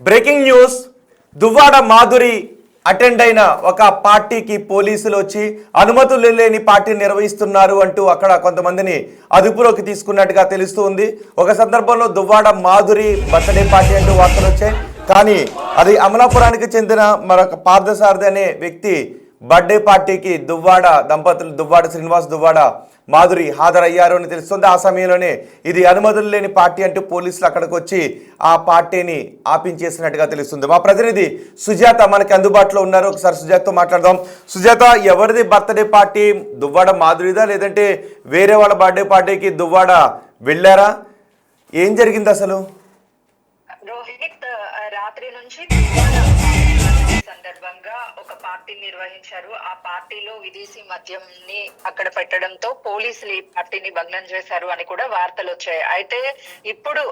Breaking news. Duvvada Madhuri attend అయిన ఒక పార్టీకి పోలీసులు వచ్చి అనుమతులు లేని పార్టీ నిర్వహిస్తున్నారు అంటూ అక్కడ కొంతమందిని అదుపులోకి తీసుకున్నట్టుగా తెలుస్తుంది. ఒక సందర్భంలో దువ్వాడ మాధురి బర్త్డే పార్టీ అంటూ వార్తలు వచ్చాయి. కానీ అది అమలాపురానికి చెందిన మరొక పార్థసారథి అనే వ్యక్తి బర్త్డే పార్టీకి దువ్వాడ దంపతులు దువ్వాడ శ్రీనివాస్ దువ్వాడ మాధురి హాజరయ్యారు అని తెలుస్తుంది. ఆ సమయంలోనే ఇది అనుమతులు లేని పార్టీ అంటూ పోలీసులు అక్కడికి వచ్చి ఆ పార్టీని ఆపించేసినట్టుగా తెలుస్తుంది. మా ప్రతినిధి సుజాత మనకి అందుబాటులో ఉన్నారు. ఒకసారి సుజాతతో మాట్లాడదాం. సుజాత, ఎవరిది బర్త్డే పార్టీ? దువ్వాడ మాధురిదా లేదంటే వేరే వాళ్ళ బర్త్డే పార్టీకి దువ్వాడ వెళ్ళారా? ఏం జరిగింది అసలు? రోహిత్, రాత్రి నుంచి సందర్భంగా ఒక పార్టీ నిర్వహించారు. ఆ పార్టీలో విదేశీ మద్యంని అక్కడ పెట్టడంతో పోలీసులు ఈ పార్టీని భగ్నం చేశారు అని కూడా వార్తలు వచ్చాయి. అయితే ఇప్పుడు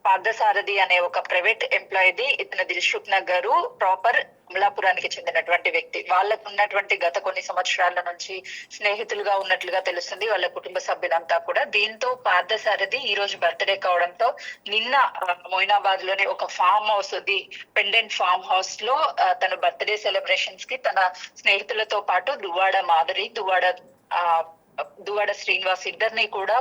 పార్థసారథి అనే ఒక ప్రైవేట్ ఎంప్లాయీది, ఇతను దిల్సుఖ్ నగర్ ప్రాపర్ అమలాపురానికి చెందినటువంటి వ్యక్తి. వాళ్ళకు ఉన్నటువంటి గత కొన్ని సంవత్సరాల నుంచి స్నేహితులుగా ఉన్నట్లుగా తెలుస్తుంది వాళ్ళ కుటుంబ సభ్యులంతా కూడా. దీంతో పార్థసారథి ఈ రోజు బర్త్డే కావడంతో నిన్న మొయినాబాద్ లోని ఒక farm house, the pendant farm house లో తన బర్త్డే సెలబ్రేషన్స్ కి తన స్నేహితులతో పాటు దువ్వాడ మాధురి, దువ్వాడ శ్రీనివాస్ ఇద్దరిని కూడా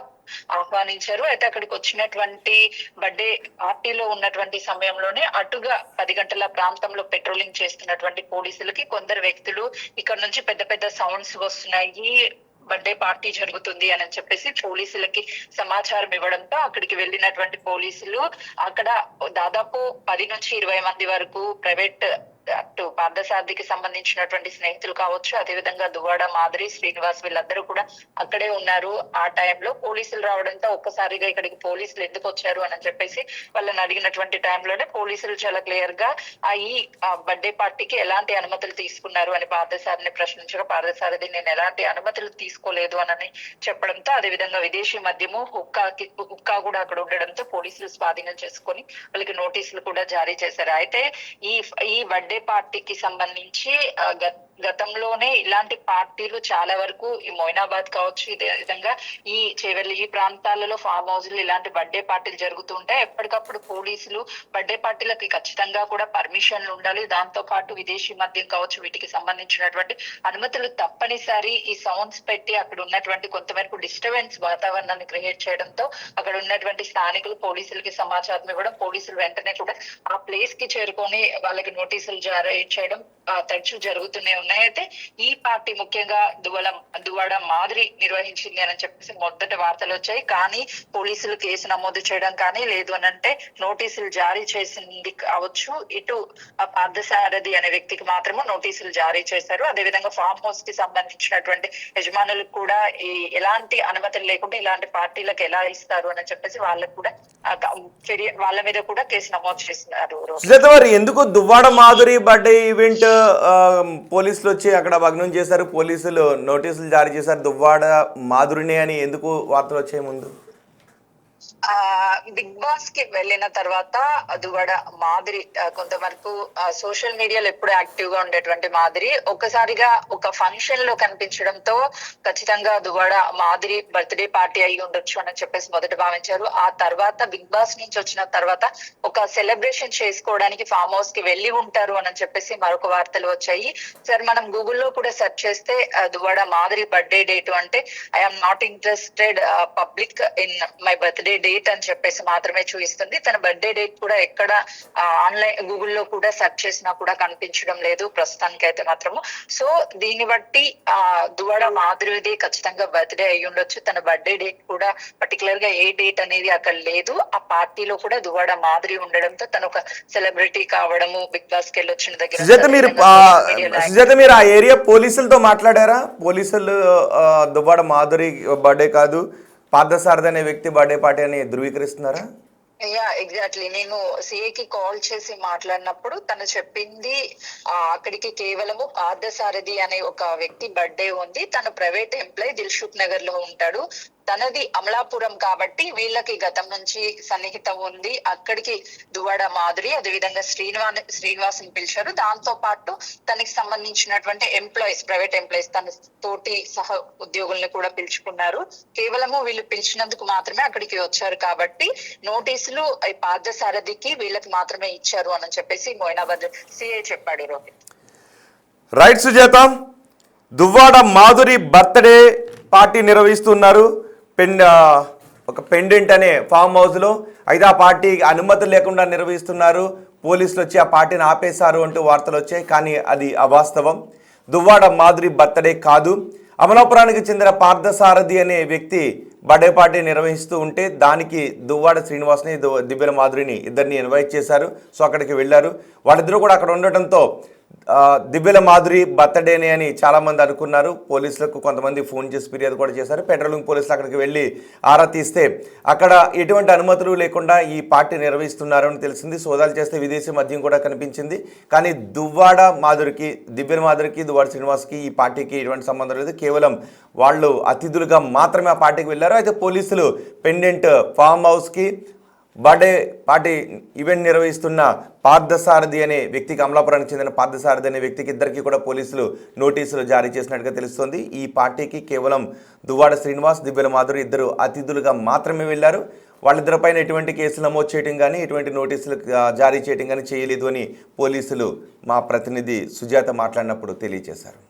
ఆహ్వానించారు. అయితే అక్కడికి వచ్చినటువంటి బర్త్డే పార్టీలో ఉన్నటువంటి సమయంలోనే అటుగా 10 గంటల ప్రాంతంలో పెట్రోలింగ్ చేస్తున్నటువంటి పోలీసులకి కొందరు వ్యక్తులు ఇక్కడ నుంచి పెద్ద పెద్ద సౌండ్స్ వస్తున్నాయి, బర్త్డే పార్టీ జరుగుతుంది అని చెప్పేసి పోలీసులకి సమాచారం ఇవ్వడంతో అక్కడికి వెళ్ళినటువంటి పోలీసులు అక్కడ దాదాపు 10 నుంచి 20 మంది వరకు ప్రైవేట్ అటు పార్థసారథికి సంబంధించినటువంటి స్నేహితులు కావచ్చు, అదేవిధంగా దువ్వాడ మాధురి, శ్రీనివాస్ వీళ్ళందరూ కూడా అక్కడే ఉన్నారు. ఆ టైంలో పోలీసులు రావడంతో ఒక్కసారిగా ఇక్కడికి పోలీసులు ఎందుకు వచ్చారు అని చెప్పేసి వాళ్ళని అడిగినటువంటి టైంలోనే పోలీసులు చాలా క్లియర్ గా ఈ బర్త్డే పార్టీకి ఎలాంటి అనుమతులు తీసుకున్నారు అని పార్థసారథిని ప్రశ్నించగా, పార్థసారథి నేను ఎలాంటి అనుమతులు తీసుకోలేదు అని చెప్పడంతో, అదేవిధంగా విదేశీ మద్యము హుక్కా కూడా అక్కడ ఉండడంతో పోలీసులు స్వాధీనం చేసుకొని వాళ్ళకి నోటీసులు కూడా జారీ చేశారు. అయితే ఈ బర్త్డే పార్టీకి సంబంధించి గతంలోనే ఇలాంటి పార్టీలు చాలా వరకు ఈ మొయినాబాద్ కావచ్చు, ఇదే విధంగా ఈ చేవెళ్ళి ఈ ప్రాంతాలలో ఫామ్ హౌస్లు ఇలాంటి బర్త్డే పార్టీలు జరుగుతూ ఉంటాయి. ఎప్పటికప్పుడు పోలీసులు బర్త్డే పార్టీలకి ఖచ్చితంగా కూడా పర్మిషన్లు ఉండాలి. దాంతో పాటు విదేశీ మద్యం కావచ్చు, వీటికి సంబంధించినటువంటి అనుమతులు తప్పనిసరి. ఈ సౌండ్స్ పెట్టి అక్కడ ఉన్నటువంటి కొంతమేరకు డిస్టర్బెన్స్ వాతావరణాన్ని క్రియేట్ చేయడంతో అక్కడ ఉన్నటువంటి స్థానికులు పోలీసులకి సమాచారం ఇవ్వడం, పోలీసులు వెంటనే కూడా ఆ ప్లేస్ కి చేరుకొని వాళ్ళకి నోటీసులు జారీ చేయడం తరచూ జరుగుతూనే ఉన్నాయి. అయితే ఈ పార్టీ ముఖ్యంగా దువ్వాడ మాధురి నిర్వహించింది అని చెప్పేసి మొదట వార్తలు వచ్చాయి. కానీ పోలీసులు కేసు నమోదు చేయడం కానీ లేదు అని అంటే నోటీసులు జారీ చేసింది కావచ్చు. ఇటు పార్థసారథి అనే వ్యక్తికి మాత్రమే నోటీసులు జారీ చేశారు. అదేవిధంగా ఫామ్ హౌస్ కి సంబంధించినటువంటి యజమానులకు కూడా ఎలాంటి అనుమతులు లేకుండా ఇలాంటి పార్టీలకు ఎలా ఇస్తారు అని చెప్పేసి వాళ్ళకు కూడా వాళ్ళ మీద కూడా కేసు నమోదు చేస్తున్నారు. ఎందుకు దువ్వాడ మాధురి బర్త్డే ఈవెంట్ పోలీసులు వచ్చి అక్కడ భగ్నం చేశారు, పోలీసులు నోటీసులు జారీ చేశారు దువ్వాడ మాధురిని అని ఎందుకు వార్తలు వచ్చాయి? ముందు బిగ్ బాస్ కి వెళ్ళిన తర్వాత దువ్వాడ మాధురి కొంతవరకు సోషల్ మీడియాలో ఎప్పుడు యాక్టివ్ గా ఉండేటువంటి మాధురి ఒక్కసారిగా ఒక ఫంక్షన్ లో కనిపించడంతో ఖచ్చితంగా దువ్వాడ మాధురి బర్త్డే పార్టీ అయి ఉండొచ్చు అని చెప్పేసి మొదట భావించారు. ఆ తర్వాత బిగ్ బాస్ నుంచి వచ్చిన తర్వాత ఒక సెలబ్రేషన్ చేసుకోవడానికి ఫామ్ హౌస్ కి వెళ్ళి ఉంటారు అని చెప్పేసి మరొక వార్తలు వచ్చాయి. సార్, మనం గూగుల్లో కూడా సెర్చ్ చేస్తే దువ్వాడ మాధురి బర్త్డే డేట్ అంటే I'm not interested public in my birthday date అని చెప్పేసి మాత్రమే చూపిస్తుంది. తన బర్త్డే డేట్ కూడా ఎక్కడ ఆన్లైన్ గూగుల్లో కూడా సెర్చ్ చేసినా కూడా కనిపించడం లేదు ప్రస్తుతానికి అయితే మాత్రము. సో దీన్ని బట్టి దువ్వాడ మాధురిది ఖచ్చితంగా బర్త్డే అయి ఉండొచ్చు. తన బర్త్డే డేట్ కూడా పర్టికులర్ గా ఏ డేట్ అనేది అక్కడ లేదు. ఆ పార్టీలో కూడా దువ్వాడ మాధురి ఉండడంతో తను ఒక సెలబ్రిటీ కావడము, బిగ్ బాస్ కి వెళ్ళొచ్చిన దగ్గర మీరు ఆ ఏరియా పోలీసులతో మాట్లాడారా? పోలీసులు దువ్వాడ మాధురి బర్త్డే కాదు, పార్థసారథి అనే వ్యక్తి బర్త్డే పార్టీ అని ధృవీకరిస్తున్నారా? ఎగ్జాక్ట్లీ. నేను సిఏకి కాల్ చేసి మాట్లాడినప్పుడు తను చెప్పింది అక్కడికి కేవలము పార్థసారథి అనే ఒక వ్యక్తి బర్త్డే ఉంది. తను ప్రైవేట్ ఎంప్లాయ్, దిల్సుఖ్ నగర్ లో ఉంటాడు. తనది అమలాపురం కాబట్టి వీళ్ళకి గతం నుంచి సన్నిహితం ఉంది. అక్కడికి దువ్వాడ మాధురి అదేవిధంగా శ్రీనివాస్ ని పిలిచారు. దాంతో పాటు తనకి సంబంధించినటువంటి ప్రైవేట్ ఎంప్లాయీస్ తన తోటి సహ ఉద్యోగుల్ని కూడా పిలుచుకున్నారు. కేవలము వీళ్ళు పిలిచినందుకు మాత్రమే అక్కడికి వచ్చారు కాబట్టి నోటీసులు ఈ పార్థసారథికి వీళ్ళకి మాత్రమే ఇచ్చారు అని చెప్పేసి మొయినాబాద్ సిఐ చెప్పాడు. Rohit. Right Sujatha, Duvvada Madhuri birthday party నిర్వహిస్తున్నారు ఒక పెండెంట్ అనే ఫామ్ హౌస్లో. అయితే ఆ పార్టీ అనుమతి లేకుండా నిర్వహిస్తున్నారు, పోలీసులు వచ్చి ఆ పార్టీని ఆపేశారు అంటూ వార్తలు వచ్చాయి. కానీ అది అవాస్తవం. దువ్వాడ మాధురి బర్త్డే కాదు. అమలాపురానికి చెందిన పార్థసారథి అనే వ్యక్తి బర్త్డే పార్టీ నిర్వహిస్తూ ఉంటే దానికి దువ్వాడ శ్రీనివాస్ని దివ్యల మాధురిని ఇద్దరిని ఇన్వైట్ చేశారు. సో అక్కడికి వెళ్ళారు. వాళ్ళిద్దరూ కూడా అక్కడ ఉండటంతో దివ్యల మాధురి బర్త్డేనే అని చాలామంది అనుకున్నారు. పోలీసులకు కొంతమంది ఫోన్ చేసి ఫిర్యాదు కూడా చేశారు. పెట్రోలింగ్ పోలీసులు అక్కడికి వెళ్ళి ఆరా తీస్తే అక్కడ ఎటువంటి అనుమతులు లేకుండా ఈ పార్టీ నిర్వహిస్తున్నారు అని తెలిసింది. సోదాలు చేస్తే విదేశీ మద్యం కూడా కనిపించింది. కానీ దువ్వాడ మాధురికి, దివ్యల మాధురికి, దువ్వాడ శ్రీనివాస్కి ఈ పార్టీకి ఎటువంటి సంబంధం లేదు. కేవలం వాళ్ళు అతిథులుగా మాత్రమే ఆ పార్టీకి వెళ్ళారు. అయితే పోలీసులు పెండెంట్ ఫామ్ హౌస్కి బర్త్డే పార్టీ ఈవెంట్ నిర్వహిస్తున్న పార్థసారథి అనే వ్యక్తికి, అమలాపురానికి చెందిన పార్థసారథి అనే వ్యక్తికి ఇద్దరికి కూడా పోలీసులు నోటీసులు జారీ చేసినట్టుగా తెలుస్తోంది. ఈ పార్టీకి కేవలం దువ్వాడ శ్రీనివాస్, దివ్యల మాధురి ఇద్దరు అతిథులుగా మాత్రమే వెళ్ళారు. వాళ్ళిద్దరిపైన ఎటువంటి కేసులు నమోదు చేయడం కానీ ఎటువంటి నోటీసులు జారీ చేయడం కానీ చేయలేదు అని పోలీసులు మా ప్రతినిధి సుజాత మాట్లాడినప్పుడు తెలియజేశారు.